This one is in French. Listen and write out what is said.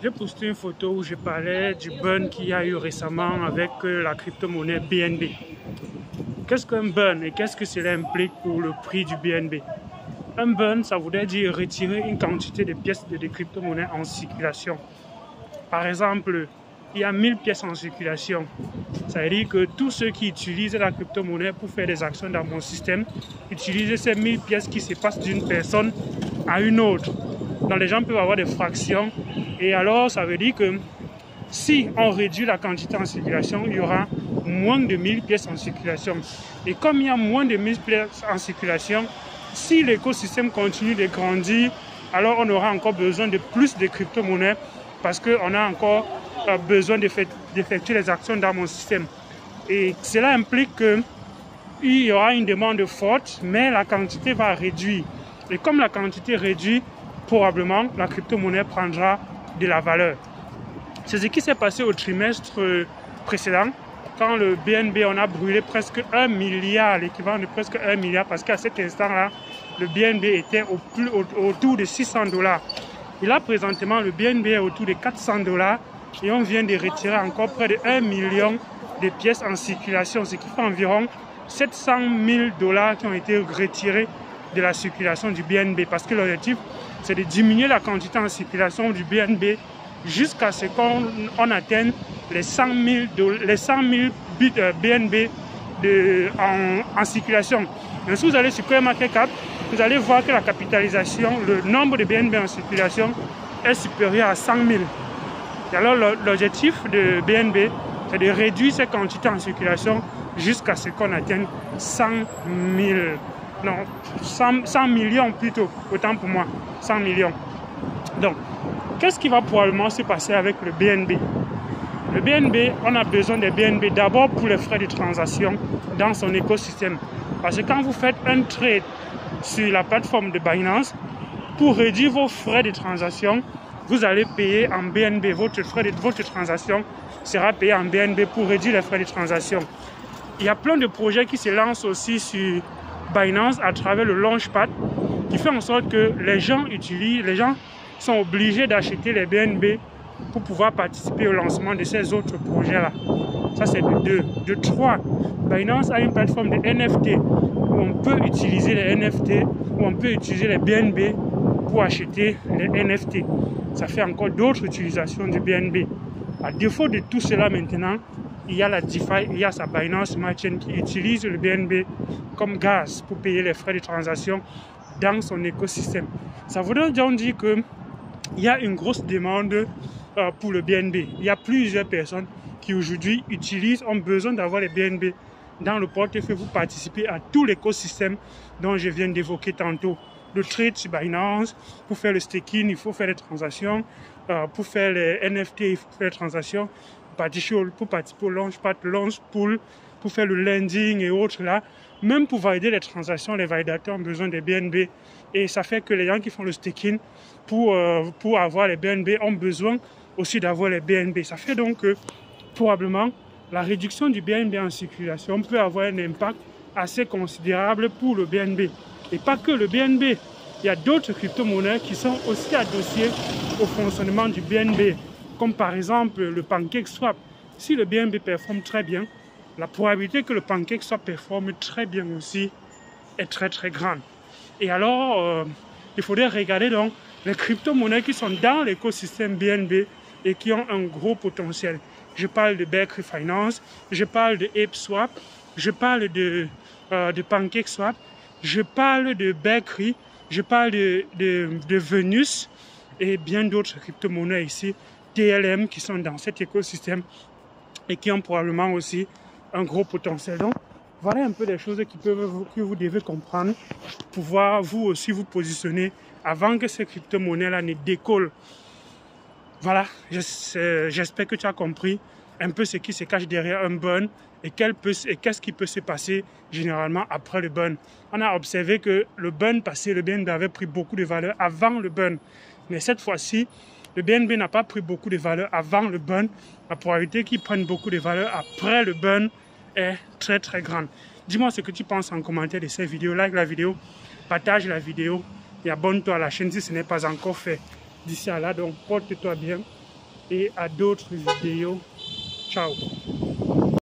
J'ai posté une photo où je parlais du burn qu'il y a eu récemment avec la crypto-monnaie BNB. Qu'est-ce qu'un burn et qu'est-ce que cela implique pour le prix du BNB? Un burn, ça voudrait dire retirer une quantité de pièces de crypto-monnaie en circulation. Par exemple, il y a 1000 pièces en circulation. Ça veut dire que tous ceux qui utilisent la crypto-monnaie pour faire des actions dans mon système utilisent ces 1000 pièces qui se passent d'une personne à une autre. Donc les gens peuvent avoir des fractions. Et alors, ça veut dire que si on réduit la quantité en circulation, il y aura moins de 1000 pièces en circulation. Et comme il y a moins de 1000 pièces en circulation, si l'écosystème continue de grandir, alors on aura encore besoin de plus de crypto-monnaies parce qu'on a encore besoin d'effectuer les actions dans mon système. Et cela implique qu'il y aura une demande forte, mais la quantité va réduire. Et comme la quantité réduit, probablement la crypto-monnaie prendra de la valeur. C'est ce qui s'est passé au trimestre précédent, quand le BNB, on a brûlé presque 1 milliard, l'équivalent de presque 1 milliard, parce qu'à cet instant-là, le BNB était autour de 600 $. Et là, présentement, le BNB est autour de 400 $ et on vient de retirer encore près de 1 million de pièces en circulation, ce qui fait environ 700 000 $ qui ont été retirés de la circulation du BNB, parce que l'objectif, c'est de diminuer la quantité en circulation du BNB jusqu'à ce qu'on atteigne les 100 000 bits BNB en circulation. Mais si vous allez sur CoinMarketCap, vous allez voir que la capitalisation, le nombre de BNB en circulation est supérieur à 100 000. Et alors l'objectif de BNB, c'est de réduire ces quantités en circulation jusqu'à ce qu'on atteigne 100 millions plutôt, autant pour moi, 100 millions. Donc, qu'est-ce qui va probablement se passer avec le BNB? Le BNB, on a besoin des BNB d'abord pour les frais de transaction dans son écosystème. Parce que quand vous faites un trade sur la plateforme de Binance, pour réduire vos frais de transaction, vous allez payer en BNB. Votre transaction sera payé en BNB pour réduire les frais de transaction. Il y a plein de projets qui se lancent aussi sur Binance à travers le Launchpad, qui fait en sorte que les gens sont obligés d'acheter les BNB pour pouvoir participer au lancement de ces autres projets-là. Ça, c'est de 2. De 3, Binance a une plateforme de NFT où on peut utiliser les NFT, où on peut utiliser les BNB pour acheter les NFT. Ça fait encore d'autres utilisations du BNB. À défaut de tout cela maintenant, il y a la DeFi, il y a sa Binance Smart Chain qui utilise le BNB comme gaz pour payer les frais de transaction dans son écosystème. Ça voudrait donc dire qu'il y a une grosse demande pour le BNB. Il y a plusieurs personnes qui aujourd'hui ont besoin d'avoir les BNB dans le portefeuille pour participer à tout l'écosystème dont je viens d'évoquer tantôt. Le trade sur Binance, pour faire le staking, il faut faire les transactions. Pour faire les NFT, il faut faire les transactions. Pour participer au Launchpad, Launchpool, pour faire le lending et autres là. Même pour valider les transactions, les validateurs ont besoin des BNB. Et ça fait que les gens qui font le staking pour avoir les BNB ont besoin aussi d'avoir les BNB. Ça fait donc que probablement la réduction du BNB en circulation peut avoir un impact assez considérable pour le BNB. Et pas que le BNB. Il y a d'autres crypto-monnaies qui sont aussi adossées au fonctionnement du BNB, comme par exemple le PancakeSwap. Si le BNB performe très bien, la probabilité que le PancakeSwap performe très bien aussi est très très grande. Et alors, il faudrait regarder donc les crypto-monnaies qui sont dans l'écosystème BNB et qui ont un gros potentiel. Je parle de Bakery Finance, je parle de ApeSwap, je parle de PancakeSwap, je parle de Bakery, je parle de Venus et bien d'autres crypto-monnaies ici, TLM, qui sont dans cet écosystème et qui ont probablement aussi un gros potentiel. Donc, voilà un peu des choses que vous devez comprendre pour pouvoir vous aussi vous positionner avant que ces crypto-monnaies-là ne décollent. Voilà, j'espère que tu as compris un peu ce qui se cache derrière un burn et qu'est-ce qui peut se passer généralement après le burn. On a observé que le burn passé, le BNB avait pris beaucoup de valeur avant le burn. Mais cette fois-ci, le BNB n'a pas pris beaucoup de valeur avant le burn. La probabilité qu'il prenne beaucoup de valeur après le burn est très très grande. Dis-moi ce que tu penses en commentaire de cette vidéo. Like la vidéo, partage la vidéo et abonne-toi à la chaîne si ce n'est pas encore fait. D'ici à là, donc porte-toi bien et à d'autres vidéos. Ciao.